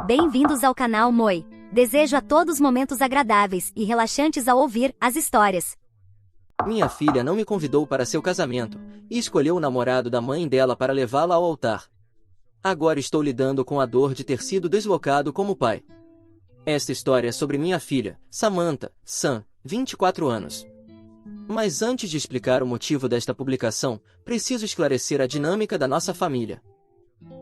Bem-vindos ao canal Moi. Desejo a todos momentos agradáveis e relaxantes ao ouvir as histórias. Minha filha não me convidou para seu casamento, e escolheu o namorado da mãe dela para levá-la ao altar. Agora estou lidando com a dor de ter sido deslocado como pai. Esta história é sobre minha filha, Samantha, 24 anos. Mas antes de explicar o motivo desta publicação, preciso esclarecer a dinâmica da nossa família.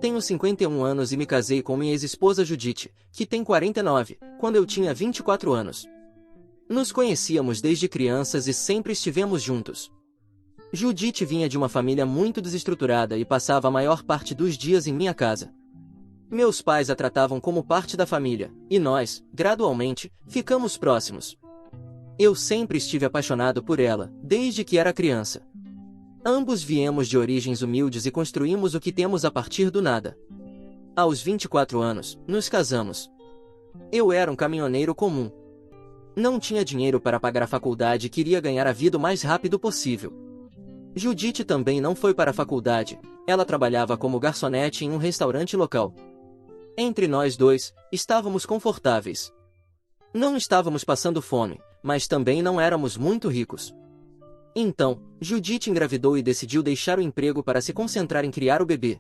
Tenho 51 anos e me casei com minha ex-esposa Judite, que tem 49, quando eu tinha 24 anos. Nos conhecíamos desde crianças e sempre estivemos juntos. Judite vinha de uma família muito desestruturada e passava a maior parte dos dias em minha casa. Meus pais a tratavam como parte da família, e nós, gradualmente, ficamos próximos. Eu sempre estive apaixonado por ela, desde que era criança. Ambos viemos de origens humildes e construímos o que temos a partir do nada. Aos 24 anos, nos casamos. Eu era um caminhoneiro comum. Não tinha dinheiro para pagar a faculdade e queria ganhar a vida o mais rápido possível. Judite também não foi para a faculdade, ela trabalhava como garçonete em um restaurante local. Entre nós dois, estávamos confortáveis. Não estávamos passando fome, mas também não éramos muito ricos. Então, Judite engravidou e decidiu deixar o emprego para se concentrar em criar o bebê.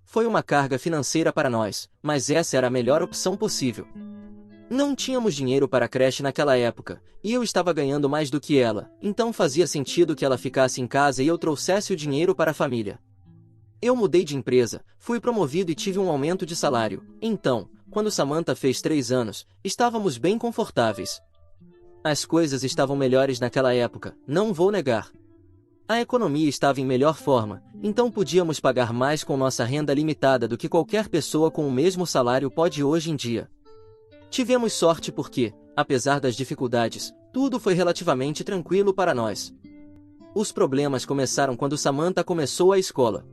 Foi uma carga financeira para nós, mas essa era a melhor opção possível. Não tínhamos dinheiro para a creche naquela época, e eu estava ganhando mais do que ela, então fazia sentido que ela ficasse em casa e eu trouxesse o dinheiro para a família. Eu mudei de empresa, fui promovido e tive um aumento de salário, então, quando Samantha fez 3 anos, estávamos bem confortáveis. As coisas estavam melhores naquela época, não vou negar. A economia estava em melhor forma, então podíamos pagar mais com nossa renda limitada do que qualquer pessoa com o mesmo salário pode hoje em dia. Tivemos sorte porque, apesar das dificuldades, tudo foi relativamente tranquilo para nós. Os problemas começaram quando Samantha começou a escola.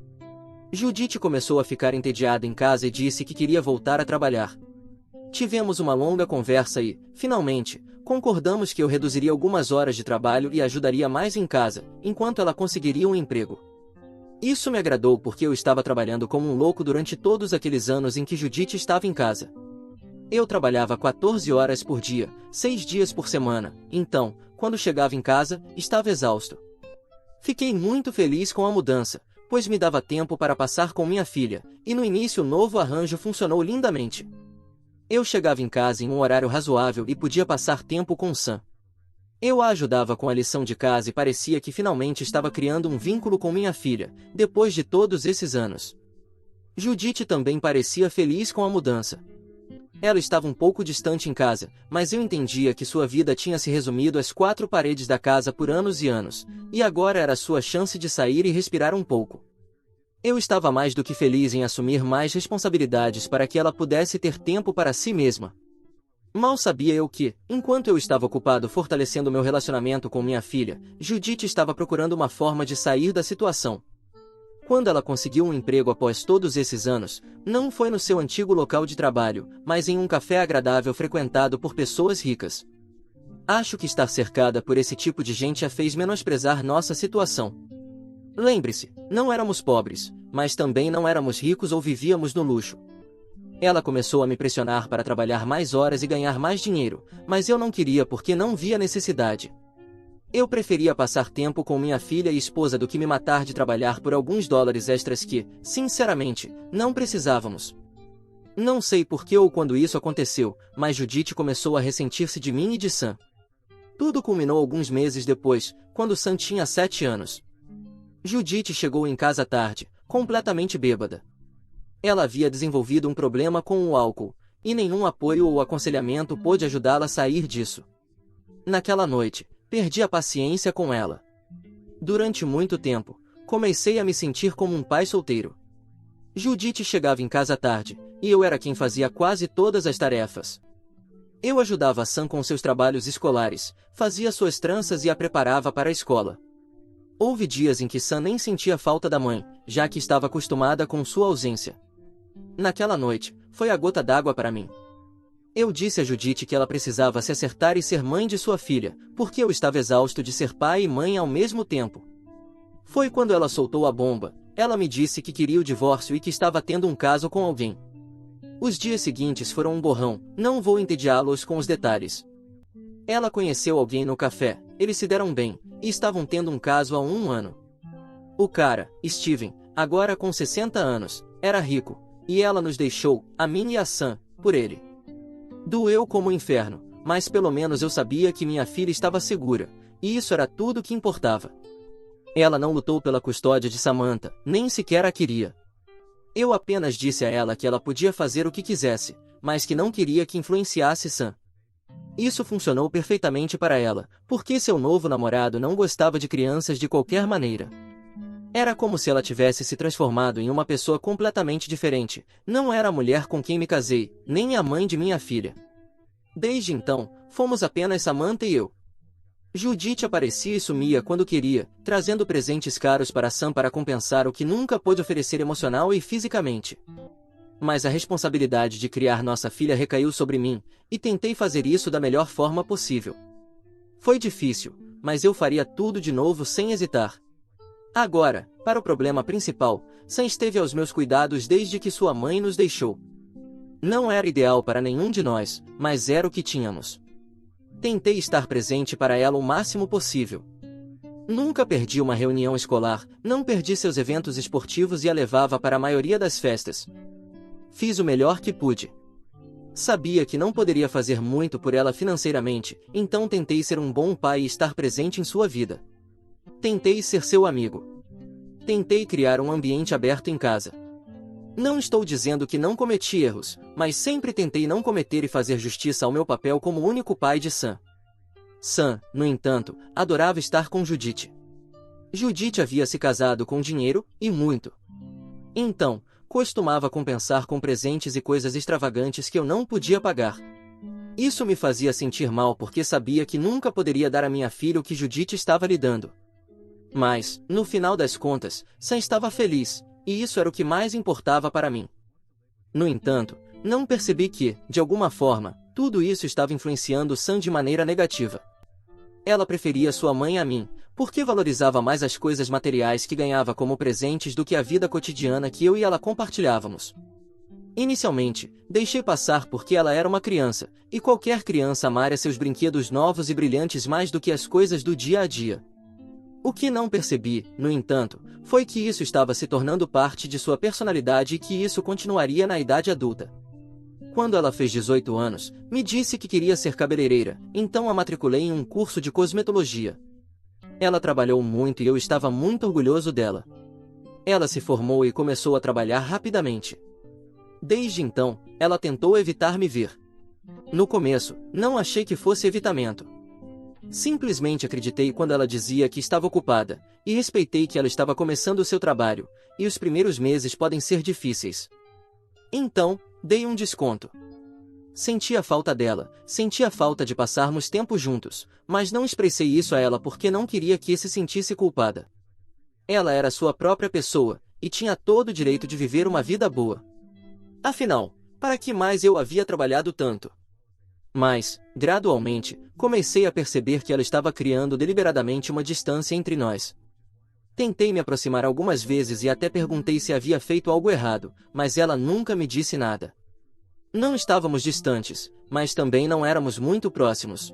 Judite começou a ficar entediada em casa e disse que queria voltar a trabalhar. Tivemos uma longa conversa e, finalmente, concordamos que eu reduziria algumas horas de trabalho e ajudaria mais em casa, enquanto ela conseguiria um emprego. Isso me agradou porque eu estava trabalhando como um louco durante todos aqueles anos em que Judite estava em casa. Eu trabalhava 14 horas por dia, 6 dias por semana, então, quando chegava em casa, estava exausto. Fiquei muito feliz com a mudança, pois me dava tempo para passar com minha filha, e no início o novo arranjo funcionou lindamente. Eu chegava em casa em um horário razoável e podia passar tempo com Sam. Eu a ajudava com a lição de casa e parecia que finalmente estava criando um vínculo com minha filha, depois de todos esses anos. Judite também parecia feliz com a mudança. Ela estava um pouco distante em casa, mas eu entendia que sua vida tinha se resumido às 4 paredes da casa por anos e anos, e agora era sua chance de sair e respirar um pouco. Eu estava mais do que feliz em assumir mais responsabilidades para que ela pudesse ter tempo para si mesma. Mal sabia eu que, enquanto eu estava ocupado fortalecendo meu relacionamento com minha filha, Judite estava procurando uma forma de sair da situação. Quando ela conseguiu um emprego após todos esses anos, não foi no seu antigo local de trabalho, mas em um café agradável frequentado por pessoas ricas. Acho que estar cercada por esse tipo de gente a fez menosprezar nossa situação. Lembre-se, não éramos pobres, mas também não éramos ricos ou vivíamos no luxo. Ela começou a me pressionar para trabalhar mais horas e ganhar mais dinheiro, mas eu não queria porque não via necessidade. Eu preferia passar tempo com minha filha e esposa do que me matar de trabalhar por alguns dólares extras que, sinceramente, não precisávamos. Não sei por que ou quando isso aconteceu, mas Judite começou a ressentir-se de mim e de Sam. Tudo culminou alguns meses depois, quando Sam tinha 7 anos. Judite chegou em casa tarde, completamente bêbada. Ela havia desenvolvido um problema com o álcool, e nenhum apoio ou aconselhamento pôde ajudá-la a sair disso. Naquela noite, perdi a paciência com ela. Durante muito tempo, comecei a me sentir como um pai solteiro. Judite chegava em casa tarde, e eu era quem fazia quase todas as tarefas. Eu ajudava a Sam com seus trabalhos escolares, fazia suas tranças e a preparava para a escola. Houve dias em que Sam nem sentia falta da mãe, já que estava acostumada com sua ausência. Naquela noite, foi a gota d'água para mim. Eu disse a Judite que ela precisava se acertar e ser mãe de sua filha, porque eu estava exausto de ser pai e mãe ao mesmo tempo. Foi quando ela soltou a bomba. Ela me disse que queria o divórcio e que estava tendo um caso com alguém. Os dias seguintes foram um borrão, não vou entediá-los com os detalhes. Ela conheceu alguém no café, eles se deram bem, e estavam tendo um caso há um ano. O cara, Steven, agora com 60 anos, era rico, e ela nos deixou, a mim e a Sam, por ele. Doeu como um inferno, mas pelo menos eu sabia que minha filha estava segura, e isso era tudo que importava. Ela não lutou pela custódia de Samantha, nem sequer a queria. Eu apenas disse a ela que ela podia fazer o que quisesse, mas que não queria que influenciasse Sam. Isso funcionou perfeitamente para ela, porque seu novo namorado não gostava de crianças de qualquer maneira. Era como se ela tivesse se transformado em uma pessoa completamente diferente, não era a mulher com quem me casei, nem a mãe de minha filha. Desde então, fomos apenas Samantha e eu. Judith aparecia e sumia quando queria, trazendo presentes caros para Sam para compensar o que nunca pôde oferecer emocional e fisicamente. Mas a responsabilidade de criar nossa filha recaiu sobre mim, e tentei fazer isso da melhor forma possível. Foi difícil, mas eu faria tudo de novo sem hesitar. Agora, para o problema principal, Sam esteve aos meus cuidados desde que sua mãe nos deixou. Não era ideal para nenhum de nós, mas era o que tínhamos. Tentei estar presente para ela o máximo possível. Nunca perdi uma reunião escolar, não perdi seus eventos esportivos e a levava para a maioria das festas. Fiz o melhor que pude. Sabia que não poderia fazer muito por ela financeiramente, então tentei ser um bom pai e estar presente em sua vida. Tentei ser seu amigo. Tentei criar um ambiente aberto em casa. Não estou dizendo que não cometi erros, mas sempre tentei não cometer e fazer justiça ao meu papel como único pai de Sam. Sam, no entanto, adorava estar com Judith. Judith havia se casado com dinheiro, e muito. Então, costumava compensar com presentes e coisas extravagantes que eu não podia pagar. Isso me fazia sentir mal porque sabia que nunca poderia dar a minha filha o que Judith estava lhe dando. Mas, no final das contas, Sam estava feliz, e isso era o que mais importava para mim. No entanto, não percebi que, de alguma forma, tudo isso estava influenciando Sam de maneira negativa. Ela preferia sua mãe a mim, porque valorizava mais as coisas materiais que ganhava como presentes do que a vida cotidiana que eu e ela compartilhávamos. Inicialmente, deixei passar porque ela era uma criança, e qualquer criança amaria seus brinquedos novos e brilhantes mais do que as coisas do dia a dia. O que não percebi, no entanto, foi que isso estava se tornando parte de sua personalidade e que isso continuaria na idade adulta. Quando ela fez 18 anos, me disse que queria ser cabeleireira, então a matriculei em um curso de cosmetologia. Ela trabalhou muito e eu estava muito orgulhoso dela. Ela se formou e começou a trabalhar rapidamente. Desde então, ela tentou evitar me ver. No começo, não achei que fosse evitamento. Simplesmente acreditei quando ela dizia que estava ocupada, e respeitei que ela estava começando o seu trabalho, e os primeiros meses podem ser difíceis. Então, dei um desconto. Senti a falta dela, senti a falta de passarmos tempo juntos, mas não expressei isso a ela porque não queria que se sentisse culpada. Ela era sua própria pessoa, e tinha todo o direito de viver uma vida boa. Afinal, para que mais eu havia trabalhado tanto? Mas, gradualmente, comecei a perceber que ela estava criando deliberadamente uma distância entre nós. Tentei me aproximar algumas vezes e até perguntei se havia feito algo errado, mas ela nunca me disse nada. Não estávamos distantes, mas também não éramos muito próximos.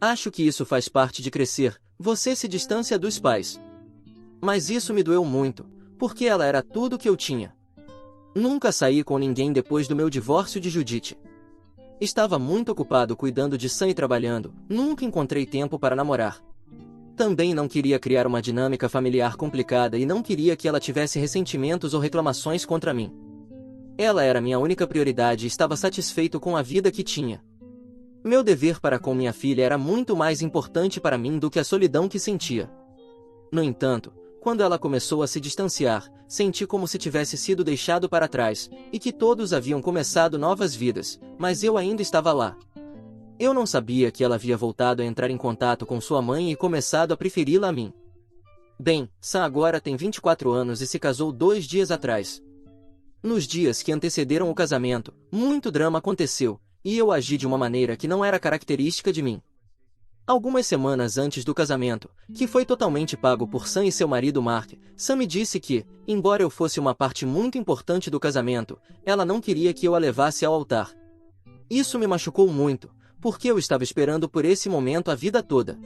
Acho que isso faz parte de crescer, você se distancia dos pais. Mas isso me doeu muito, porque ela era tudo que eu tinha. Nunca saí com ninguém depois do meu divórcio de Judith. Estava muito ocupado cuidando de Sam e trabalhando, nunca encontrei tempo para namorar. Também não queria criar uma dinâmica familiar complicada e não queria que ela tivesse ressentimentos ou reclamações contra mim. Ela era minha única prioridade e estava satisfeito com a vida que tinha. Meu dever para com minha filha era muito mais importante para mim do que a solidão que sentia. No entanto, quando ela começou a se distanciar, senti como se tivesse sido deixado para trás, e que todos haviam começado novas vidas, mas eu ainda estava lá. Eu não sabia que ela havia voltado a entrar em contato com sua mãe e começado a preferi-la a mim. Bem, Sam agora tem 24 anos e se casou 2 dias atrás. Nos dias que antecederam o casamento, muito drama aconteceu, e eu agi de uma maneira que não era característica de mim. Algumas semanas antes do casamento, que foi totalmente pago por Sam e seu marido Mark, Sam me disse que, embora eu fosse uma parte muito importante do casamento, ela não queria que eu a levasse ao altar. Isso me machucou muito, porque eu estava esperando por esse momento a vida toda.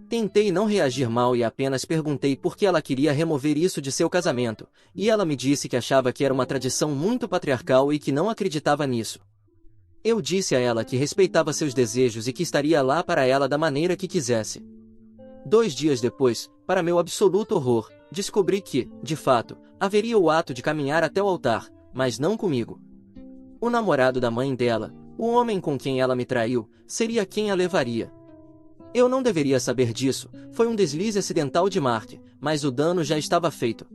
Tentei não reagir mal e apenas perguntei por que ela queria remover isso de seu casamento, e ela me disse que achava que era uma tradição muito patriarcal e que não acreditava nisso. Eu disse a ela que respeitava seus desejos e que estaria lá para ela da maneira que quisesse. 2 dias depois, para meu absoluto horror, descobri que, de fato, haveria o ato de caminhar até o altar, mas não comigo. O namorado da mãe dela, o homem com quem ela me traiu, seria quem a levaria. Eu não deveria saber disso, foi um deslize acidental de Mark, mas o dano já estava feito.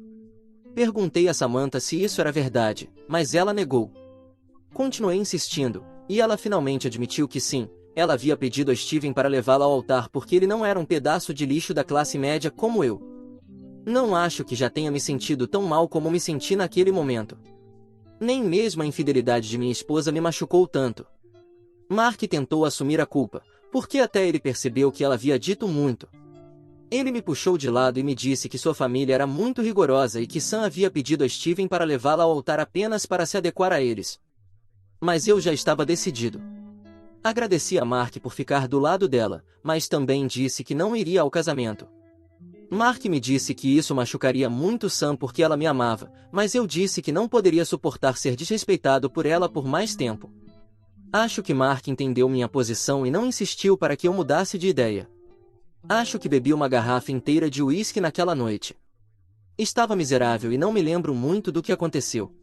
Perguntei a Samantha se isso era verdade, mas ela negou. Continuei insistindo, e ela finalmente admitiu que sim, ela havia pedido a Steven para levá-la ao altar porque ele não era um pedaço de lixo da classe média como eu. Não acho que já tenha me sentido tão mal como me senti naquele momento. Nem mesmo a infidelidade de minha esposa me machucou tanto. Mark tentou assumir a culpa, porque até ele percebeu que ela havia dito muito. Ele me puxou de lado e me disse que sua família era muito rigorosa e que Sam havia pedido a Steven para levá-la ao altar apenas para se adequar a eles. Mas eu já estava decidido. Agradeci a Mark por ficar do lado dela, mas também disse que não iria ao casamento. Mark me disse que isso machucaria muito Sam porque ela me amava, mas eu disse que não poderia suportar ser desrespeitado por ela por mais tempo. Acho que Mark entendeu minha posição e não insistiu para que eu mudasse de ideia. Acho que bebi uma garrafa inteira de uísque naquela noite. Estava miserável e não me lembro muito do que aconteceu.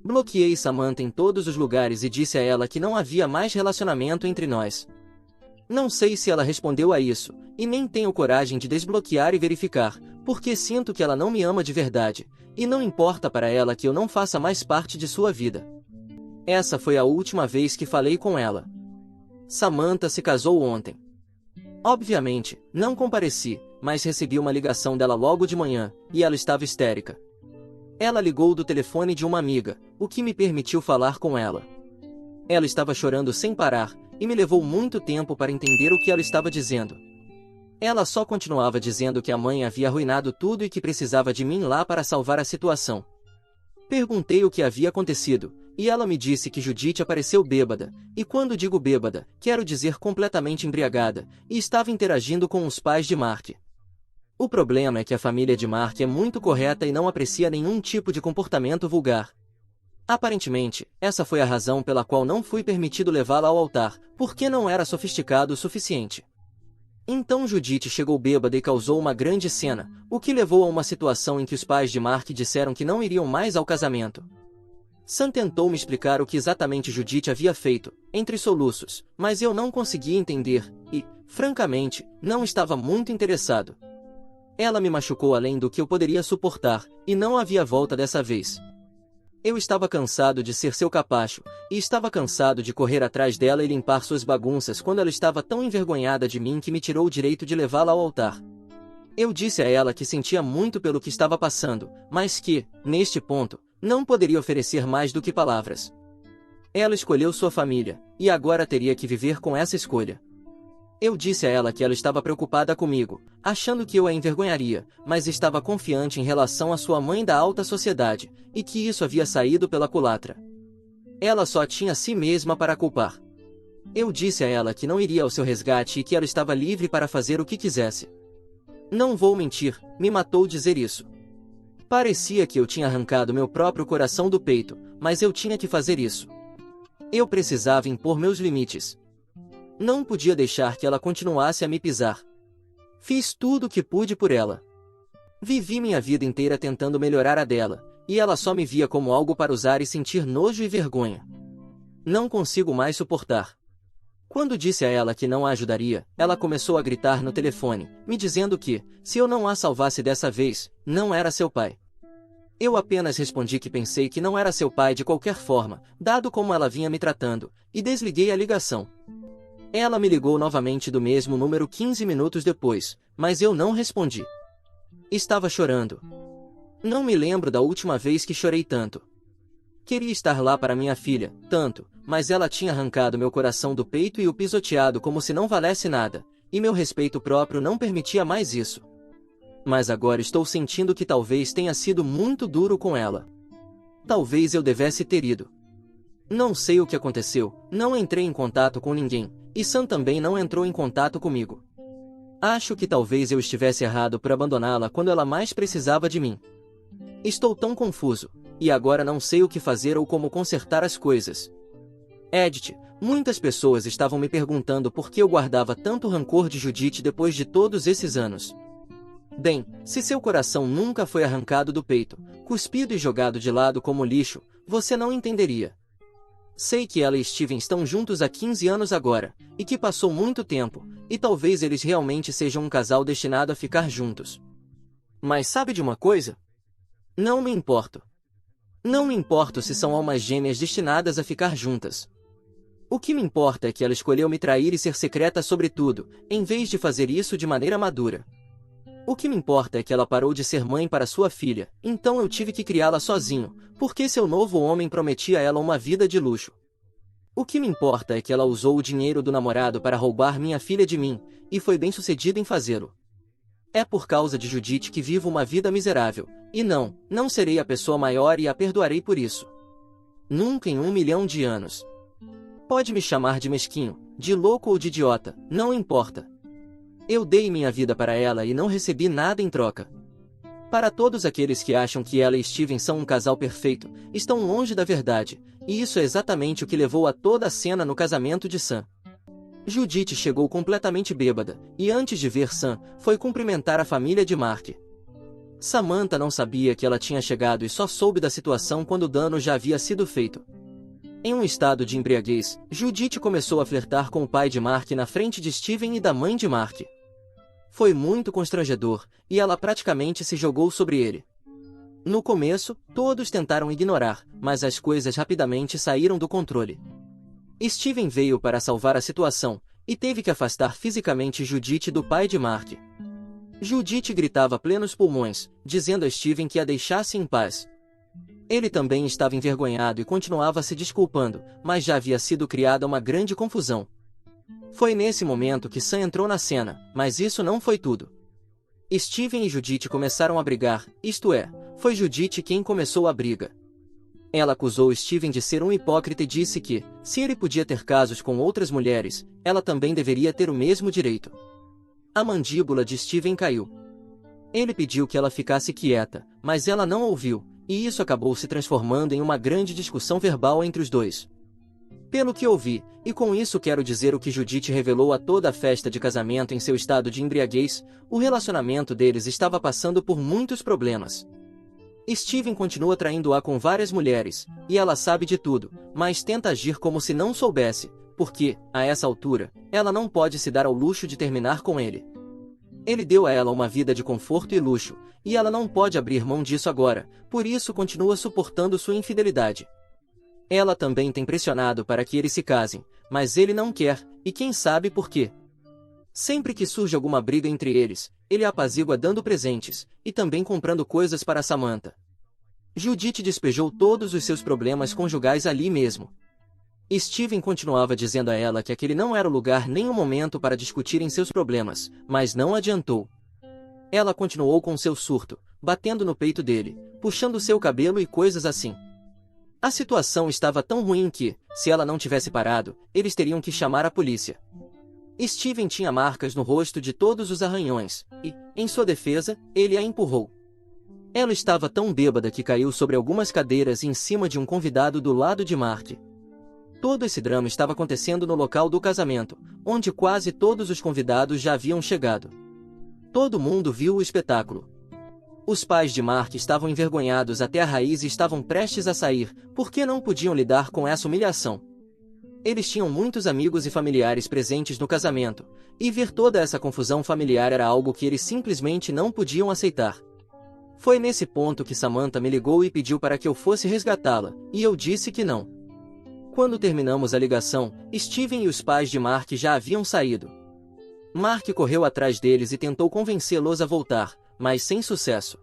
Bloqueei Samantha em todos os lugares e disse a ela que não havia mais relacionamento entre nós. Não sei se ela respondeu a isso, e nem tenho coragem de desbloquear e verificar, porque sinto que ela não me ama de verdade, e não importa para ela que eu não faça mais parte de sua vida. Essa foi a última vez que falei com ela. Samantha se casou ontem. Obviamente, não compareci, mas recebi uma ligação dela logo de manhã, e ela estava histérica. Ela ligou do telefone de uma amiga, o que me permitiu falar com ela. Ela estava chorando sem parar, e me levou muito tempo para entender o que ela estava dizendo. Ela só continuava dizendo que a mãe havia arruinado tudo e que precisava de mim lá para salvar a situação. Perguntei o que havia acontecido, e ela me disse que Judith apareceu bêbada, e quando digo bêbada, quero dizer completamente embriagada, e estava interagindo com os pais de Mark. O problema é que a família de Mark é muito correta e não aprecia nenhum tipo de comportamento vulgar. Aparentemente, essa foi a razão pela qual não fui permitido levá-la ao altar, porque não era sofisticado o suficiente. Então Judith chegou bêbada e causou uma grande cena, o que levou a uma situação em que os pais de Mark disseram que não iriam mais ao casamento. Sam tentou me explicar o que exatamente Judith havia feito, entre soluços, mas eu não conseguia entender, e, francamente, não estava muito interessado. Ela me machucou além do que eu poderia suportar, e não havia volta dessa vez. Eu estava cansado de ser seu capacho, e estava cansado de correr atrás dela e limpar suas bagunças quando ela estava tão envergonhada de mim que me tirou o direito de levá-la ao altar. Eu disse a ela que sentia muito pelo que estava passando, mas que, neste ponto, não poderia oferecer mais do que palavras. Ela escolheu sua família, e agora teria que viver com essa escolha. Eu disse a ela que ela estava preocupada comigo, achando que eu a envergonharia, mas estava confiante em relação à sua mãe da alta sociedade, e que isso havia saído pela culatra. Ela só tinha a si mesma para culpar. Eu disse a ela que não iria ao seu resgate e que ela estava livre para fazer o que quisesse. Não vou mentir, me matou dizer isso. Parecia que eu tinha arrancado meu próprio coração do peito, mas eu tinha que fazer isso. Eu precisava impor meus limites. Não podia deixar que ela continuasse a me pisar. Fiz tudo o que pude por ela. Vivi minha vida inteira tentando melhorar a dela, e ela só me via como algo para usar e sentir nojo e vergonha. Não consigo mais suportar. Quando disse a ela que não a ajudaria, ela começou a gritar no telefone, me dizendo que, se eu não a salvasse dessa vez, não era seu pai. Eu apenas respondi que pensei que não era seu pai de qualquer forma, dado como ela vinha me tratando, e desliguei a ligação. Ela me ligou novamente do mesmo número 15 minutos depois, mas eu não respondi. Estava chorando. Não me lembro da última vez que chorei tanto. Queria estar lá para minha filha, tanto, mas ela tinha arrancado meu coração do peito e o pisoteado como se não valesse nada, e meu respeito próprio não permitia mais isso. Mas agora estou sentindo que talvez tenha sido muito duro com ela. Talvez eu devesse ter ido. Não sei o que aconteceu, não entrei em contato com ninguém, e Sam também não entrou em contato comigo. Acho que talvez eu estivesse errado por abandoná-la quando ela mais precisava de mim. Estou tão confuso, e agora não sei o que fazer ou como consertar as coisas. Edith, muitas pessoas estavam me perguntando por que eu guardava tanto rancor de Judith depois de todos esses anos. Bem, se seu coração nunca foi arrancado do peito, cuspido e jogado de lado como lixo, você não entenderia. Sei que ela e Steven estão juntos há 15 anos agora, e que passou muito tempo, e talvez eles realmente sejam um casal destinado a ficar juntos. Mas sabe de uma coisa? Não me importo. Não me importo se são almas gêmeas destinadas a ficar juntas. O que me importa é que ela escolheu me trair e ser secreta sobre tudo, em vez de fazer isso de maneira madura. O que me importa é que ela parou de ser mãe para sua filha, então eu tive que criá-la sozinho, porque seu novo homem prometia a ela uma vida de luxo. O que me importa é que ela usou o dinheiro do namorado para roubar minha filha de mim, e foi bem-sucedida em fazê-lo. É por causa de Judith que vivo uma vida miserável, e não serei a pessoa maior e a perdoarei por isso. Nunca em 1 milhão de anos. Pode me chamar de mesquinho, de louco ou de idiota, não importa. Eu dei minha vida para ela e não recebi nada em troca. Para todos aqueles que acham que ela e Steven são um casal perfeito, estão longe da verdade, e isso é exatamente o que levou a toda a cena no casamento de Sam. Judith chegou completamente bêbada, e antes de ver Sam, foi cumprimentar a família de Mark. Samantha não sabia que ela tinha chegado e só soube da situação quando o dano já havia sido feito. Em um estado de embriaguez, Judith começou a flertar com o pai de Mark na frente de Steven e da mãe de Mark. Foi muito constrangedor, e ela praticamente se jogou sobre ele. No começo, todos tentaram ignorar, mas as coisas rapidamente saíram do controle. Steven veio para salvar a situação, e teve que afastar fisicamente Judith do pai de Mark. Judith gritava a plenos pulmões, dizendo a Steven que a deixasse em paz. Ele também estava envergonhado e continuava se desculpando, mas já havia sido criada uma grande confusão. Foi nesse momento que Sam entrou na cena, mas isso não foi tudo. Steven e Judith começaram a brigar, isto é, foi Judith quem começou a briga. Ela acusou Steven de ser um hipócrita e disse que, se ele podia ter casos com outras mulheres, ela também deveria ter o mesmo direito. A mandíbula de Steven caiu. Ele pediu que ela ficasse quieta, mas ela não ouviu, e isso acabou se transformando em uma grande discussão verbal entre os dois. Pelo que ouvi, e com isso quero dizer o que Judith revelou a toda a festa de casamento em seu estado de embriaguez, o relacionamento deles estava passando por muitos problemas. Steven continua traindo-a com várias mulheres, e ela sabe de tudo, mas tenta agir como se não soubesse, porque, a essa altura, ela não pode se dar ao luxo de terminar com ele. Ele deu a ela uma vida de conforto e luxo, e ela não pode abrir mão disso agora, por isso continua suportando sua infidelidade. Ela também tem pressionado para que eles se casem, mas ele não quer, e quem sabe por quê. Sempre que surge alguma briga entre eles, ele apazigua dando presentes, e também comprando coisas para Samantha. Judith despejou todos os seus problemas conjugais ali mesmo. Steven continuava dizendo a ela que aquele não era o lugar nem o momento para discutirem seus problemas, mas não adiantou. Ela continuou com seu surto, batendo no peito dele, puxando seu cabelo e coisas assim. A situação estava tão ruim que, se ela não tivesse parado, eles teriam que chamar a polícia. Steven tinha marcas no rosto de todos os arranhões, e, em sua defesa, ele a empurrou. Ela estava tão bêbada que caiu sobre algumas cadeiras em cima de um convidado do lado de Mark. Todo esse drama estava acontecendo no local do casamento, onde quase todos os convidados já haviam chegado. Todo mundo viu o espetáculo. Os pais de Mark estavam envergonhados até a raiz e estavam prestes a sair, porque não podiam lidar com essa humilhação. Eles tinham muitos amigos e familiares presentes no casamento, e ver toda essa confusão familiar era algo que eles simplesmente não podiam aceitar. Foi nesse ponto que Samantha me ligou e pediu para que eu fosse resgatá-la, e eu disse que não. Quando terminamos a ligação, Steven e os pais de Mark já haviam saído. Mark correu atrás deles e tentou convencê-los a voltar, mas sem sucesso.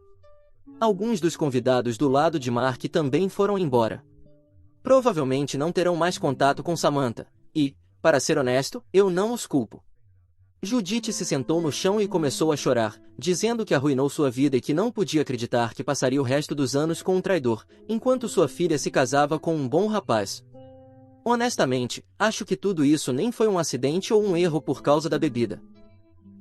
Alguns dos convidados do lado de Mark também foram embora. Provavelmente não terão mais contato com Samantha, e, para ser honesto, eu não os culpo. Judite se sentou no chão e começou a chorar, dizendo que arruinou sua vida e que não podia acreditar que passaria o resto dos anos com um traidor, enquanto sua filha se casava com um bom rapaz. Honestamente, acho que tudo isso nem foi um acidente ou um erro por causa da bebida.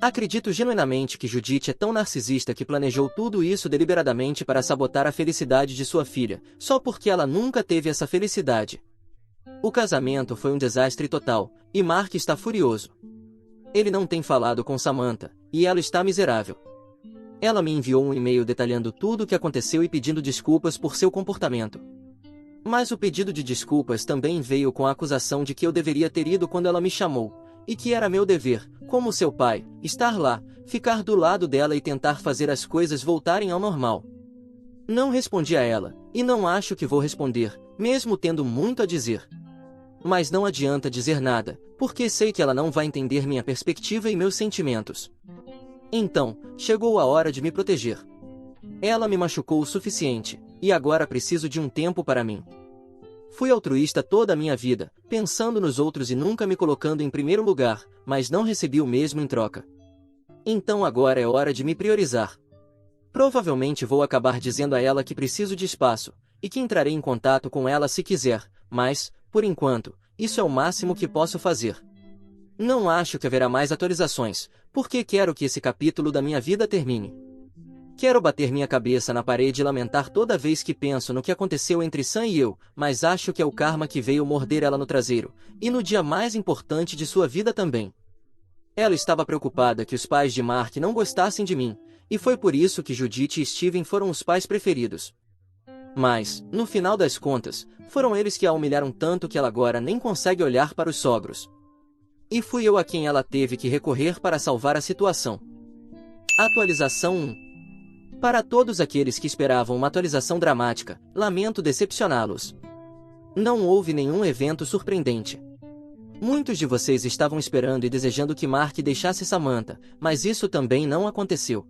Acredito genuinamente que Judite é tão narcisista que planejou tudo isso deliberadamente para sabotar a felicidade de sua filha, só porque ela nunca teve essa felicidade. O casamento foi um desastre total, e Mark está furioso. Ele não tem falado com Samantha, e ela está miserável. Ela me enviou um e-mail detalhando tudo o que aconteceu e pedindo desculpas por seu comportamento. Mas o pedido de desculpas também veio com a acusação de que eu deveria ter ido quando ela me chamou, e que era meu dever, como seu pai, estar lá, ficar do lado dela e tentar fazer as coisas voltarem ao normal. Não respondi a ela, e não acho que vou responder, mesmo tendo muito a dizer. Mas não adianta dizer nada, porque sei que ela não vai entender minha perspectiva e meus sentimentos. Então, chegou a hora de me proteger. Ela me machucou o suficiente, e agora preciso de um tempo para mim. Fui altruísta toda a minha vida, pensando nos outros e nunca me colocando em primeiro lugar, mas não recebi o mesmo em troca. Então agora é hora de me priorizar. Provavelmente vou acabar dizendo a ela que preciso de espaço, e que entrarei em contato com ela se quiser, mas, por enquanto, isso é o máximo que posso fazer. Não acho que haverá mais atualizações, porque quero que esse capítulo da minha vida termine. Quero bater minha cabeça na parede e lamentar toda vez que penso no que aconteceu entre Sam e eu, mas acho que é o karma que veio morder ela no traseiro, e no dia mais importante de sua vida também. Ela estava preocupada que os pais de Mark não gostassem de mim, e foi por isso que Judite e Steven foram os pais preferidos. Mas, no final das contas, foram eles que a humilharam tanto que ela agora nem consegue olhar para os sogros. E fui eu a quem ela teve que recorrer para salvar a situação. Atualização 1. Para todos aqueles que esperavam uma atualização dramática, lamento decepcioná-los. Não houve nenhum evento surpreendente. Muitos de vocês estavam esperando e desejando que Mark deixasse Samantha, mas isso também não aconteceu.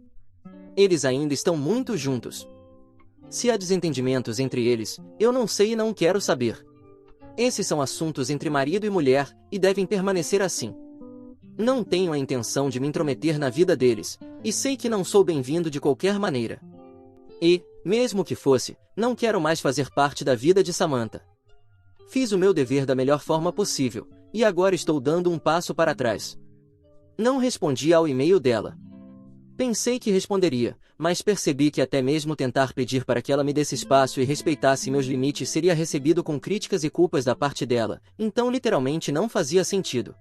Eles ainda estão muito juntos. Se há desentendimentos entre eles, eu não sei e não quero saber. Esses são assuntos entre marido e mulher, e devem permanecer assim. Não tenho a intenção de me intrometer na vida deles, e sei que não sou bem-vindo de qualquer maneira. E, mesmo que fosse, não quero mais fazer parte da vida de Samantha. Fiz o meu dever da melhor forma possível, e agora estou dando um passo para trás. Não respondi ao e-mail dela. Pensei que responderia, mas percebi que até mesmo tentar pedir para que ela me desse espaço e respeitasse meus limites seria recebido com críticas e culpas da parte dela, então literalmente não fazia sentido.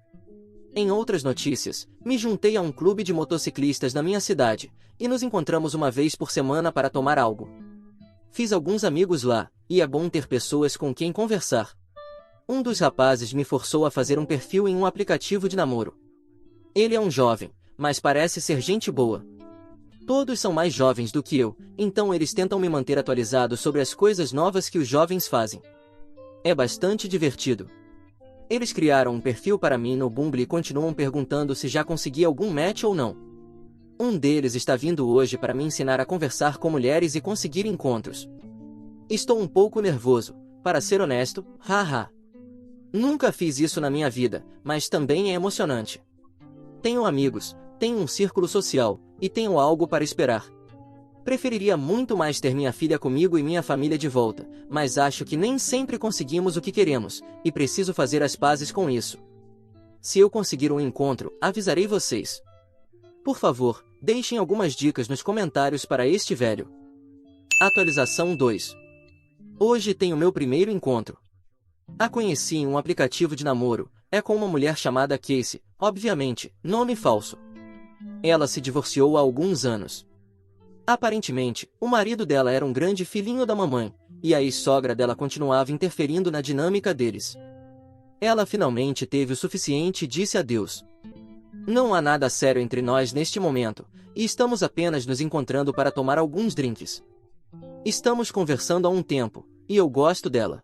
Em outras notícias, me juntei a um clube de motociclistas na minha cidade, e nos encontramos uma vez por semana para tomar algo. Fiz alguns amigos lá, e é bom ter pessoas com quem conversar. Um dos rapazes me forçou a fazer um perfil em um aplicativo de namoro. Ele é um jovem, mas parece ser gente boa. Todos são mais jovens do que eu, então eles tentam me manter atualizado sobre as coisas novas que os jovens fazem. É bastante divertido. Eles criaram um perfil para mim no Bumble e continuam perguntando se já consegui algum match ou não. Um deles está vindo hoje para me ensinar a conversar com mulheres e conseguir encontros. Estou um pouco nervoso, para ser honesto, haha. Nunca fiz isso na minha vida, mas também é emocionante. Tenho amigos, tenho um círculo social, e tenho algo para esperar. Preferiria muito mais ter minha filha comigo e minha família de volta, mas acho que nem sempre conseguimos o que queremos, e preciso fazer as pazes com isso. Se eu conseguir um encontro, avisarei vocês. Por favor, deixem algumas dicas nos comentários para este velho. Atualização 2. Hoje tenho meu primeiro encontro. A conheci em um aplicativo de namoro, é com uma mulher chamada Casey, obviamente, nome falso. Ela se divorciou há alguns anos. Aparentemente, o marido dela era um grande filhinho da mamãe, e a ex-sogra dela continuava interferindo na dinâmica deles. Ela finalmente teve o suficiente e disse adeus. Não há nada sério entre nós neste momento, e estamos apenas nos encontrando para tomar alguns drinks. Estamos conversando há um tempo, e eu gosto dela.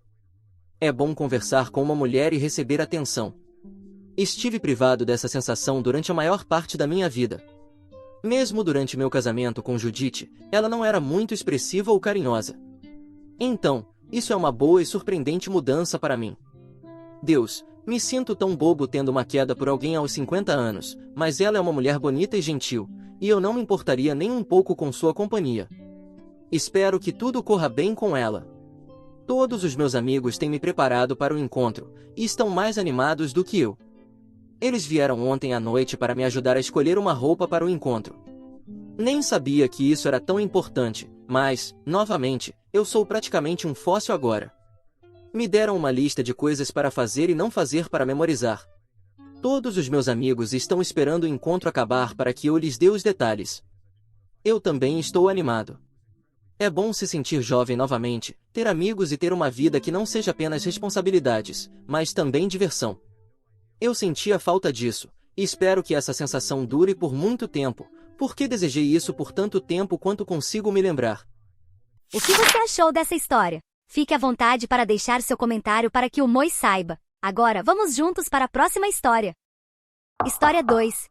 É bom conversar com uma mulher e receber atenção. Estive privado dessa sensação durante a maior parte da minha vida. Mesmo durante meu casamento com Judite, ela não era muito expressiva ou carinhosa. Então, isso é uma boa e surpreendente mudança para mim. Deus, Me sinto tão bobo tendo uma queda por alguém aos 50 anos, mas ela é uma mulher bonita e gentil, e eu não me importaria nem um pouco com sua companhia. Espero que tudo corra bem com ela. Todos os meus amigos têm me preparado para o encontro, e estão mais animados do que eu. Eles vieram ontem à noite para me ajudar a escolher uma roupa para o encontro. Nem sabia que isso era tão importante, mas, novamente, eu sou praticamente um fóssil agora. Me deram uma lista de coisas para fazer e não fazer para memorizar. Todos os meus amigos estão esperando o encontro acabar para que eu lhes dê os detalhes. Eu também estou animado. É bom se sentir jovem novamente, ter amigos e ter uma vida que não seja apenas responsabilidades, mas também diversão. Eu sentia falta disso, e espero que essa sensação dure por muito tempo, porque desejei isso por tanto tempo quanto consigo me lembrar. O que você achou dessa história? Fique à vontade para deixar seu comentário para que o Moi saiba. Agora, vamos juntos para a próxima história. História 2.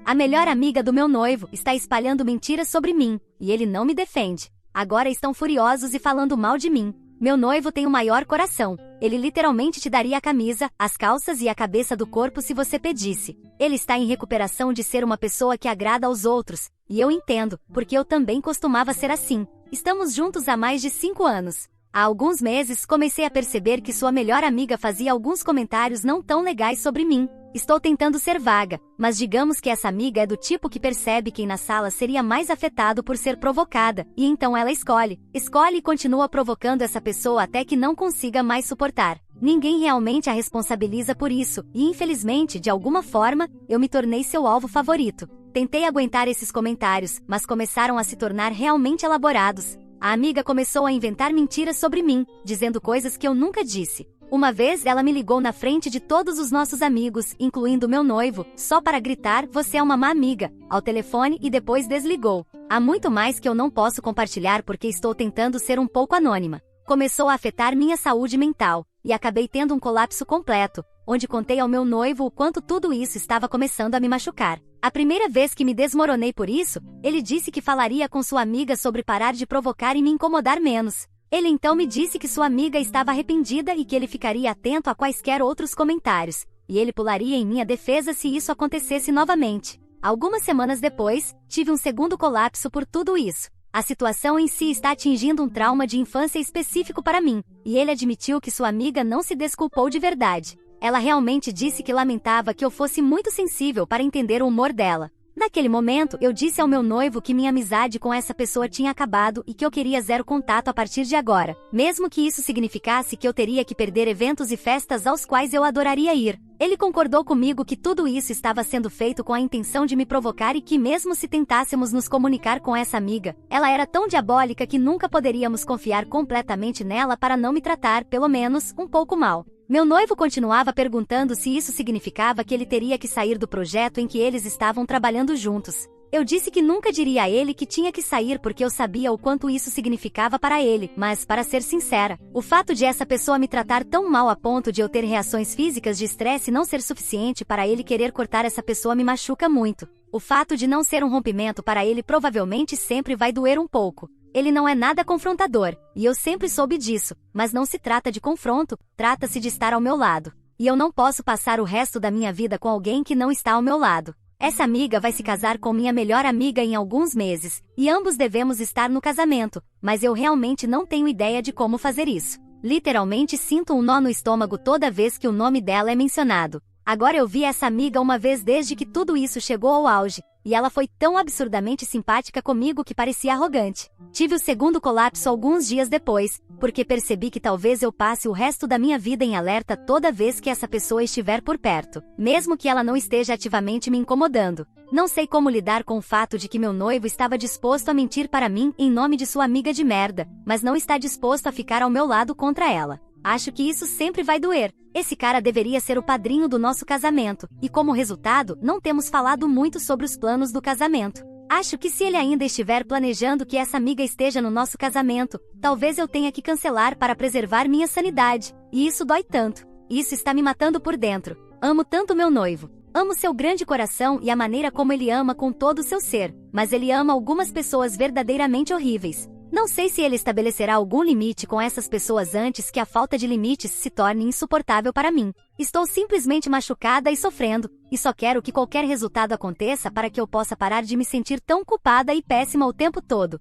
A melhor amiga do meu noivo está espalhando mentiras sobre mim, e ele não me defende. Agora estão furiosos e falando mal de mim. Meu noivo tem o maior coração. Ele literalmente te daria a camisa, as calças e a cabeça do corpo se você pedisse. Ele está em recuperação de ser uma pessoa que agrada aos outros. E eu entendo, porque eu também costumava ser assim. Estamos juntos há mais de 5 anos. Há alguns meses comecei a perceber que sua melhor amiga fazia alguns comentários não tão legais sobre mim. Estou tentando ser vaga, mas digamos que essa amiga é do tipo que percebe quem na sala seria mais afetado por ser provocada, e então ela escolhe e continua provocando essa pessoa até que não consiga mais suportar. Ninguém realmente a responsabiliza por isso, e infelizmente, de alguma forma, eu me tornei seu alvo favorito. Tentei aguentar esses comentários, mas começaram a se tornar realmente elaborados. A amiga começou a inventar mentiras sobre mim, dizendo coisas que eu nunca disse. Uma vez ela me ligou na frente de todos os nossos amigos, incluindo meu noivo, só para gritar, "Você é uma má amiga", ao telefone e depois desligou. Há muito mais que eu não posso compartilhar porque estou tentando ser um pouco anônima. Começou a afetar minha saúde mental, e acabei tendo um colapso completo, onde contei ao meu noivo o quanto tudo isso estava começando a me machucar. A primeira vez que me desmoronei por isso, ele disse que falaria com sua amiga sobre parar de provocar e me incomodar menos. Ele então me disse que sua amiga estava arrependida e que ele ficaria atento a quaisquer outros comentários, e ele pularia em minha defesa se isso acontecesse novamente. Algumas semanas depois, tive um segundo colapso por tudo isso. A situação em si está atingindo um trauma de infância específico para mim, e ele admitiu que sua amiga não se desculpou de verdade. Ela realmente disse que lamentava que eu fosse muito sensível para entender o humor dela. Naquele momento, eu disse ao meu noivo que minha amizade com essa pessoa tinha acabado e que eu queria zero contato a partir de agora, mesmo que isso significasse que eu teria que perder eventos e festas aos quais eu adoraria ir. Ele concordou comigo que tudo isso estava sendo feito com a intenção de me provocar e que mesmo se tentássemos nos comunicar com essa amiga, ela era tão diabólica que nunca poderíamos confiar completamente nela para não me tratar, pelo menos, um pouco mal. Meu noivo continuava perguntando se isso significava que ele teria que sair do projeto em que eles estavam trabalhando juntos. Eu disse que nunca diria a ele que tinha que sair porque eu sabia o quanto isso significava para ele, mas, para ser sincera, o fato de essa pessoa me tratar tão mal a ponto de eu ter reações físicas de estresse não ser suficiente para ele querer cortar essa pessoa me machuca muito. O fato de não ser um rompimento para ele provavelmente sempre vai doer um pouco. Ele não é nada confrontador, e eu sempre soube disso, mas não se trata de confronto, trata-se de estar ao meu lado. E eu não posso passar o resto da minha vida com alguém que não está ao meu lado. Essa amiga vai se casar com minha melhor amiga em alguns meses, e ambos devemos estar no casamento, mas eu realmente não tenho ideia de como fazer isso. Literalmente sinto um nó no estômago toda vez que o nome dela é mencionado. Agora eu vi essa amiga uma vez desde que tudo isso chegou ao auge, e ela foi tão absurdamente simpática comigo que parecia arrogante. Tive o segundo colapso alguns dias depois, porque percebi que talvez eu passe o resto da minha vida em alerta toda vez que essa pessoa estiver por perto, mesmo que ela não esteja ativamente me incomodando. Não sei como lidar com o fato de que meu noivo estava disposto a mentir para mim em nome de sua amiga de merda, mas não está disposto a ficar ao meu lado contra ela. Acho que isso sempre vai doer. Esse cara deveria ser o padrinho do nosso casamento, e como resultado, não temos falado muito sobre os planos do casamento. Acho que se ele ainda estiver planejando que essa amiga esteja no nosso casamento, talvez eu tenha que cancelar para preservar minha sanidade. E isso dói tanto. Isso está me matando por dentro. Amo tanto meu noivo. Amo seu grande coração e a maneira como ele ama com todo o seu ser, mas ele ama algumas pessoas verdadeiramente horríveis. Não sei se ele estabelecerá algum limite com essas pessoas antes que a falta de limites se torne insuportável para mim. Estou simplesmente machucada e sofrendo, e só quero que qualquer resultado aconteça para que eu possa parar de me sentir tão culpada e péssima o tempo todo.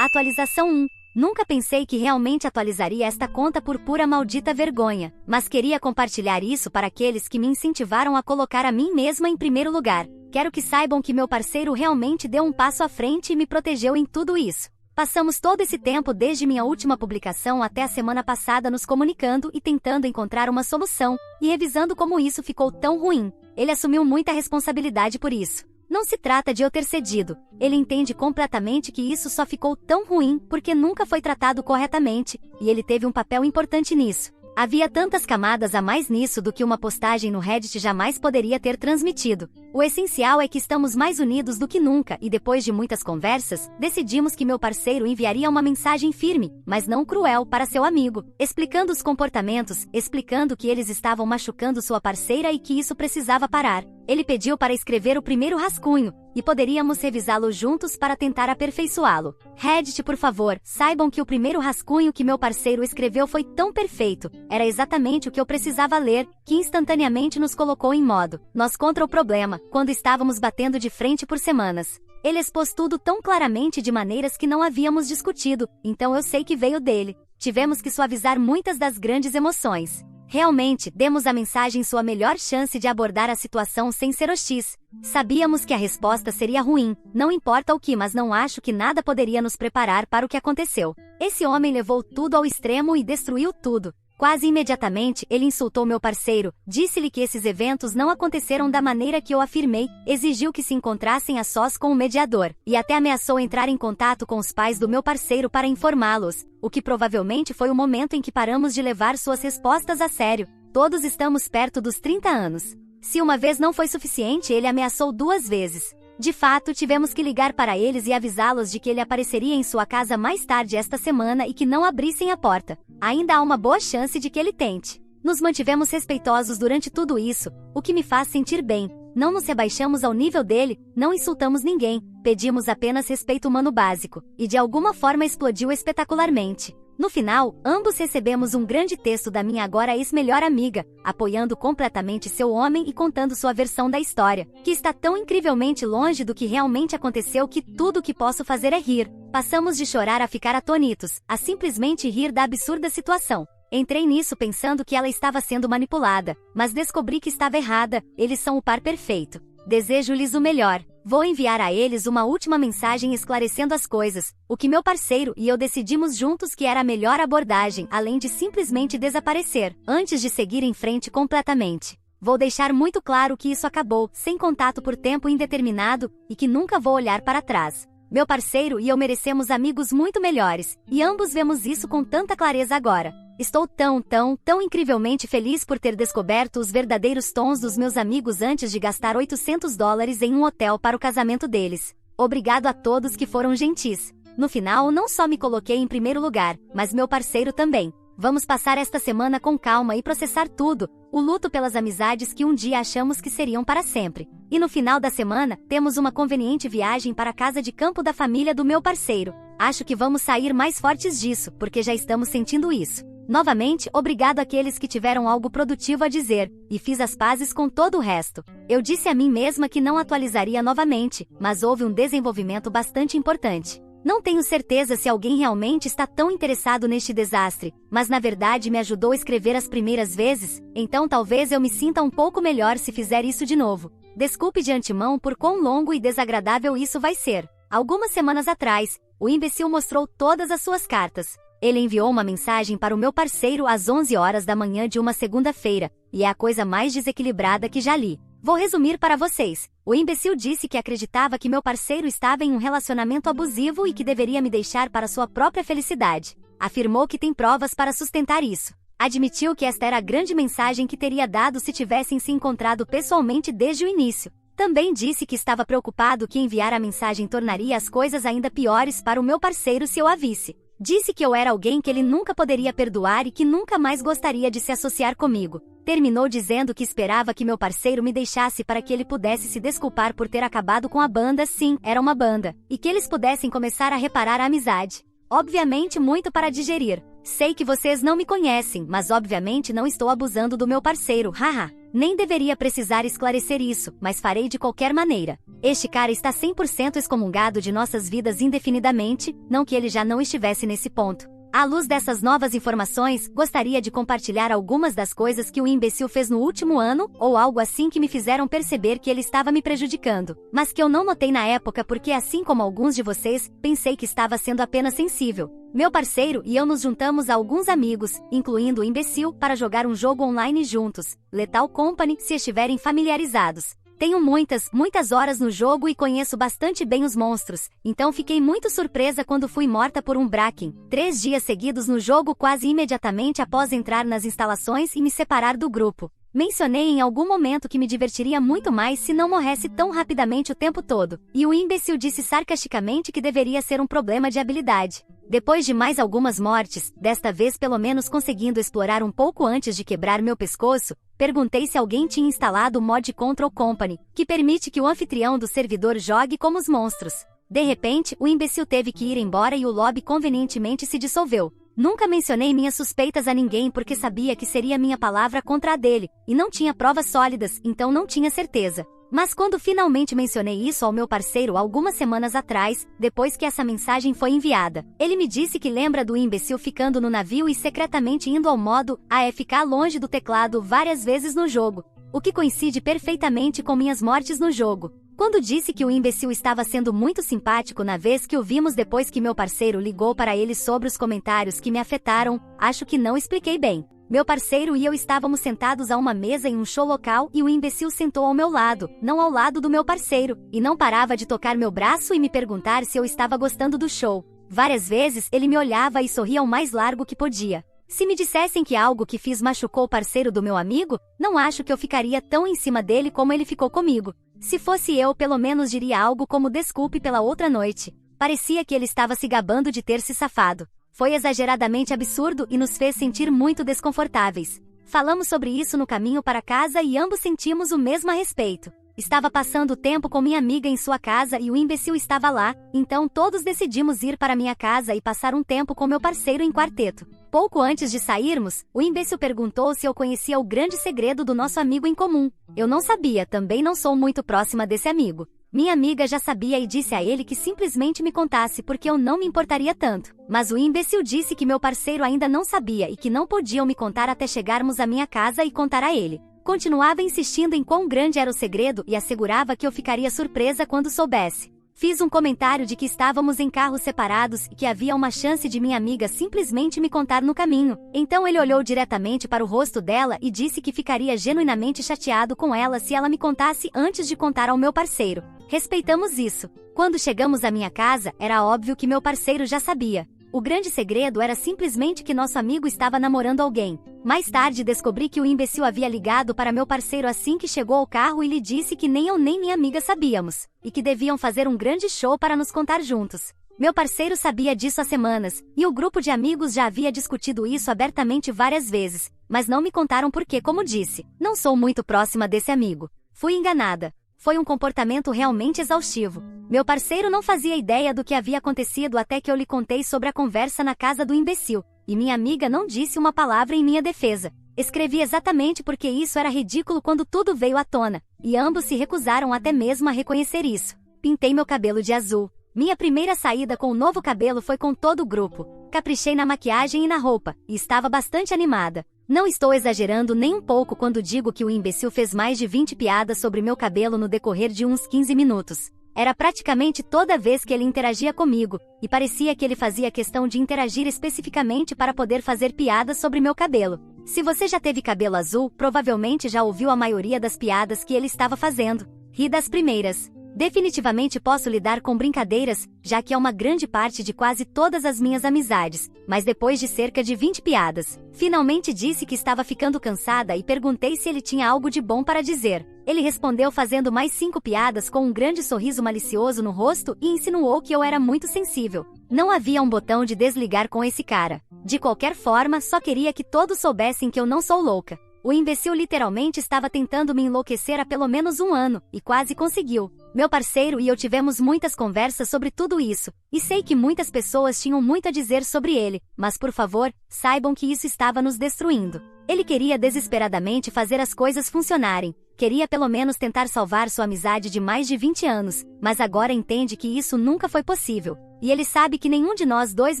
Atualização 1. Nunca pensei que realmente atualizaria esta conta por pura maldita vergonha, mas queria compartilhar isso para aqueles que me incentivaram a colocar a mim mesma em primeiro lugar. Quero que saibam que meu parceiro realmente deu um passo à frente e me protegeu em tudo isso. Passamos todo esse tempo desde minha última publicação até a semana passada nos comunicando e tentando encontrar uma solução, e revisando como isso ficou tão ruim. Ele assumiu muita responsabilidade por isso. Não se trata de eu ter cedido. Ele entende completamente que isso só ficou tão ruim porque nunca foi tratado corretamente, e ele teve um papel importante nisso. Havia tantas camadas a mais nisso do que uma postagem no Reddit jamais poderia ter transmitido. O essencial é que estamos mais unidos do que nunca e depois de muitas conversas, decidimos que meu parceiro enviaria uma mensagem firme, mas não cruel, para seu amigo, explicando os comportamentos, explicando que eles estavam machucando sua parceira e que isso precisava parar. Ele pediu para escrever o primeiro rascunho, e poderíamos revisá-lo juntos para tentar aperfeiçoá-lo. Reddit, por favor, saibam que o primeiro rascunho que meu parceiro escreveu foi tão perfeito, era exatamente o que eu precisava ler, que instantaneamente nos colocou em modo nós contra o problema, quando estávamos batendo de frente por semanas. Ele expôs tudo tão claramente de maneiras que não havíamos discutido, então eu sei que veio dele. Tivemos que suavizar muitas das grandes emoções. Realmente, demos à mensagem sua melhor chance de abordar a situação sem ser hostis. Sabíamos que a resposta seria ruim, não importa o que, mas não acho que nada poderia nos preparar para o que aconteceu. Esse homem levou tudo ao extremo e destruiu tudo. Quase imediatamente, ele insultou meu parceiro, disse-lhe que esses eventos não aconteceram da maneira que eu afirmei, exigiu que se encontrassem a sós com o mediador, e até ameaçou entrar em contato com os pais do meu parceiro para informá-los, o que provavelmente foi o momento em que paramos de levar suas respostas a sério. Todos estamos perto dos 30 anos. Se uma vez não foi suficiente, ele ameaçou 2 vezes. De fato, tivemos que ligar para eles e avisá-los de que ele apareceria em sua casa mais tarde esta semana e que não abrissem a porta. Ainda há uma boa chance de que ele tente. Nos mantivemos respeitosos durante tudo isso, o que me faz sentir bem. Não nos rebaixamos ao nível dele, não insultamos ninguém, pedimos apenas respeito humano básico, e de alguma forma explodiu espetacularmente. No final, ambos recebemos um grande texto da minha agora ex-melhor amiga, apoiando completamente seu homem e contando sua versão da história, que está tão incrivelmente longe do que realmente aconteceu que tudo o que posso fazer é rir. Passamos de chorar a ficar atônitos, a simplesmente rir da absurda situação. Entrei nisso pensando que ela estava sendo manipulada, mas descobri que estava errada, eles são o par perfeito. Desejo-lhes o melhor. Vou enviar a eles uma última mensagem esclarecendo as coisas, o que meu parceiro e eu decidimos juntos que era a melhor abordagem, além de simplesmente desaparecer, antes de seguir em frente completamente. Vou deixar muito claro que isso acabou, sem contato por tempo indeterminado, e que nunca vou olhar para trás. Meu parceiro e eu merecemos amigos muito melhores, e ambos vemos isso com tanta clareza agora. Estou tão incrivelmente feliz por ter descoberto os verdadeiros tons dos meus amigos antes de gastar $800 em um hotel para o casamento deles. Obrigado a todos que foram gentis. No final, não só me coloquei em primeiro lugar, mas meu parceiro também. Vamos passar esta semana com calma e processar tudo, o luto pelas amizades que um dia achamos que seriam para sempre. E no final da semana, temos uma conveniente viagem para a casa de campo da família do meu parceiro. Acho que vamos sair mais fortes disso, porque já estamos sentindo isso. Novamente, obrigado àqueles que tiveram algo produtivo a dizer, e fiz as pazes com todo o resto. Eu disse a mim mesma que não atualizaria novamente, mas houve um desenvolvimento bastante importante. Não tenho certeza se alguém realmente está tão interessado neste desastre, mas na verdade me ajudou a escrever as primeiras vezes, então talvez eu me sinta um pouco melhor se fizer isso de novo. Desculpe de antemão por quão longo e desagradável isso vai ser. Algumas semanas atrás, o imbecil mostrou todas as suas cartas. Ele enviou uma mensagem para o meu parceiro às 11 horas da manhã de uma segunda-feira, e é a coisa mais desequilibrada que já li. Vou resumir para vocês. O imbecil disse que acreditava que meu parceiro estava em um relacionamento abusivo e que deveria me deixar para sua própria felicidade. Afirmou que tem provas para sustentar isso. Admitiu que esta era a grande mensagem que teria dado se tivessem se encontrado pessoalmente desde o início. Também disse que estava preocupado que enviar a mensagem tornaria as coisas ainda piores para o meu parceiro se eu a visse. Disse que eu era alguém que ele nunca poderia perdoar e que nunca mais gostaria de se associar comigo. Terminou dizendo que esperava que meu parceiro me deixasse para que ele pudesse se desculpar por ter acabado com a banda, sim, era uma banda, e que eles pudessem começar a reparar a amizade. Obviamente muito para digerir. Sei que vocês não me conhecem, mas obviamente não estou abusando do meu parceiro, haha. Nem deveria precisar esclarecer isso, mas farei de qualquer maneira. Este cara está 100% excomungado de nossas vidas indefinidamente, não que ele já não estivesse nesse ponto. À luz dessas novas informações, gostaria de compartilhar algumas das coisas que o imbecil fez no último ano, ou algo assim que me fizeram perceber que ele estava me prejudicando, mas que eu não notei na época porque, assim como alguns de vocês, pensei que estava sendo apenas sensível. Meu parceiro e eu nos juntamos a alguns amigos, incluindo o imbecil, para jogar um jogo online juntos, Lethal Company, se estiverem familiarizados. Tenho muitas horas no jogo e conheço bastante bem os monstros, então fiquei muito surpresa quando fui morta por um Bracken, 3 dias seguidos no jogo quase imediatamente após entrar nas instalações e me separar do grupo. Mencionei em algum momento que me divertiria muito mais se não morresse tão rapidamente o tempo todo, e o imbecil disse sarcasticamente que deveria ser um problema de habilidade. Depois de mais algumas mortes, desta vez pelo menos conseguindo explorar um pouco antes de quebrar meu pescoço, perguntei se alguém tinha instalado o mod Control Company, que permite que o anfitrião do servidor jogue como os monstros. De repente, o imbecil teve que ir embora e o lobby convenientemente se dissolveu. Nunca mencionei minhas suspeitas a ninguém porque sabia que seria minha palavra contra a dele, e não tinha provas sólidas, então não tinha certeza. Mas quando finalmente mencionei isso ao meu parceiro algumas semanas atrás, depois que essa mensagem foi enviada, ele me disse que lembra do imbecil ficando no navio e secretamente indo ao modo AFK longe do teclado várias vezes no jogo, o que coincide perfeitamente com minhas mortes no jogo. Quando disse que o imbecil estava sendo muito simpático na vez que o vimos depois que meu parceiro ligou para ele sobre os comentários que me afetaram, acho que não expliquei bem. Meu parceiro e eu estávamos sentados a uma mesa em um show local e o imbecil sentou ao meu lado, não ao lado do meu parceiro, e não parava de tocar meu braço e me perguntar se eu estava gostando do show. Várias vezes ele me olhava e sorria o mais largo que podia. Se me dissessem que algo que fiz machucou o parceiro do meu amigo, não acho que eu ficaria tão em cima dele como ele ficou comigo. Se fosse eu, pelo menos diria algo como desculpe pela outra noite. Parecia que ele estava se gabando de ter se safado. Foi exageradamente absurdo e nos fez sentir muito desconfortáveis. Falamos sobre isso no caminho para casa e ambos sentimos o mesmo a respeito. Estava passando tempo com minha amiga em sua casa e o imbecil estava lá, então todos decidimos ir para minha casa e passar um tempo com meu parceiro em quarteto. Pouco antes de sairmos, o imbecil perguntou se eu conhecia o grande segredo do nosso amigo em comum. Eu não sabia, também não sou muito próxima desse amigo. Minha amiga já sabia e disse a ele que simplesmente me contasse porque eu não me importaria tanto. Mas o imbecil disse que meu parceiro ainda não sabia e que não podiam me contar até chegarmos à minha casa e contar a ele. Continuava insistindo em quão grande era o segredo e assegurava que eu ficaria surpresa quando soubesse. Fiz um comentário de que estávamos em carros separados e que havia uma chance de minha amiga simplesmente me contar no caminho. Então ele olhou diretamente para o rosto dela e disse que ficaria genuinamente chateado com ela se ela me contasse antes de contar ao meu parceiro. Respeitamos isso. Quando chegamos à minha casa, era óbvio que meu parceiro já sabia. O grande segredo era simplesmente que nosso amigo estava namorando alguém. Mais tarde descobri que o imbecil havia ligado para meu parceiro assim que chegou ao carro e lhe disse que nem eu nem minha amiga sabíamos, e que deviam fazer um grande show para nos contar juntos. Meu parceiro sabia disso há semanas, e o grupo de amigos já havia discutido isso abertamente várias vezes, mas não me contaram porque, como disse, não sou muito próxima desse amigo. Fui enganada. Foi um comportamento realmente exaustivo. Meu parceiro não fazia ideia do que havia acontecido até que eu lhe contei sobre a conversa na casa do imbecil, e minha amiga não disse uma palavra em minha defesa. Escrevi exatamente porque isso era ridículo quando tudo veio à tona, e ambos se recusaram até mesmo a reconhecer isso. Pintei meu cabelo de azul. Minha primeira saída com o novo cabelo foi com todo o grupo. Caprichei na maquiagem e na roupa, e estava bastante animada. Não estou exagerando nem um pouco quando digo que o imbecil fez mais de 20 piadas sobre meu cabelo no decorrer de uns 15 minutos. Era praticamente toda vez que ele interagia comigo, e parecia que ele fazia questão de interagir especificamente para poder fazer piadas sobre meu cabelo. Se você já teve cabelo azul, provavelmente já ouviu a maioria das piadas que ele estava fazendo. Ri das primeiras. Definitivamente posso lidar com brincadeiras, já que é uma grande parte de quase todas as minhas amizades, mas depois de cerca de 20 piadas, finalmente disse que estava ficando cansada e perguntei se ele tinha algo de bom para dizer. Ele respondeu fazendo mais 5 piadas com um grande sorriso malicioso no rosto e insinuou que eu era muito sensível. Não havia um botão de desligar com esse cara. De qualquer forma, só queria que todos soubessem que eu não sou louca. O imbecil literalmente estava tentando me enlouquecer há pelo menos um ano, e quase conseguiu. Meu parceiro e eu tivemos muitas conversas sobre tudo isso, e sei que muitas pessoas tinham muito a dizer sobre ele, mas por favor, saibam que isso estava nos destruindo. Ele queria desesperadamente fazer as coisas funcionarem, queria pelo menos tentar salvar sua amizade de mais de 20 anos, mas agora entende que isso nunca foi possível. E ele sabe que nenhum de nós dois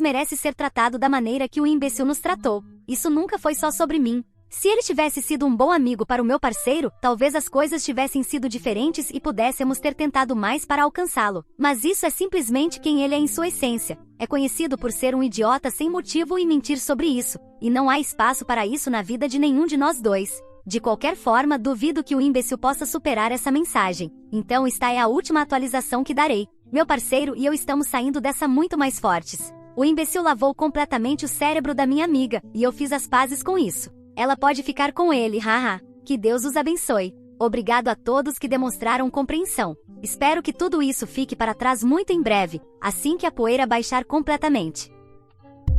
merece ser tratado da maneira que o imbecil nos tratou. Isso nunca foi só sobre mim. Se ele tivesse sido um bom amigo para o meu parceiro, talvez as coisas tivessem sido diferentes e pudéssemos ter tentado mais para alcançá-lo. Mas isso é simplesmente quem ele é em sua essência. É conhecido por ser um idiota sem motivo e mentir sobre isso. E não há espaço para isso na vida de nenhum de nós dois. De qualquer forma, duvido que o imbecil possa superar essa mensagem. Então esta é a última atualização que darei. Meu parceiro e eu estamos saindo dessa muito mais fortes. O imbecil lavou completamente o cérebro da minha amiga, e eu fiz as pazes com isso. Ela pode ficar com ele, haha. Que Deus os abençoe. Obrigado a todos que demonstraram compreensão. Espero que tudo isso fique para trás muito em breve, assim que a poeira baixar completamente.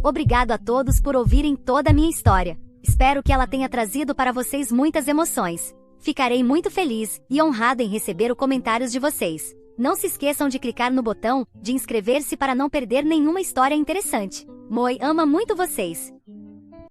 Obrigado a todos por ouvirem toda a minha história. Espero que ela tenha trazido para vocês muitas emoções. Ficarei muito feliz e honrado em receber os comentários de vocês. Não se esqueçam de clicar no botão de inscrever-se para não perder nenhuma história interessante. Moi ama muito vocês.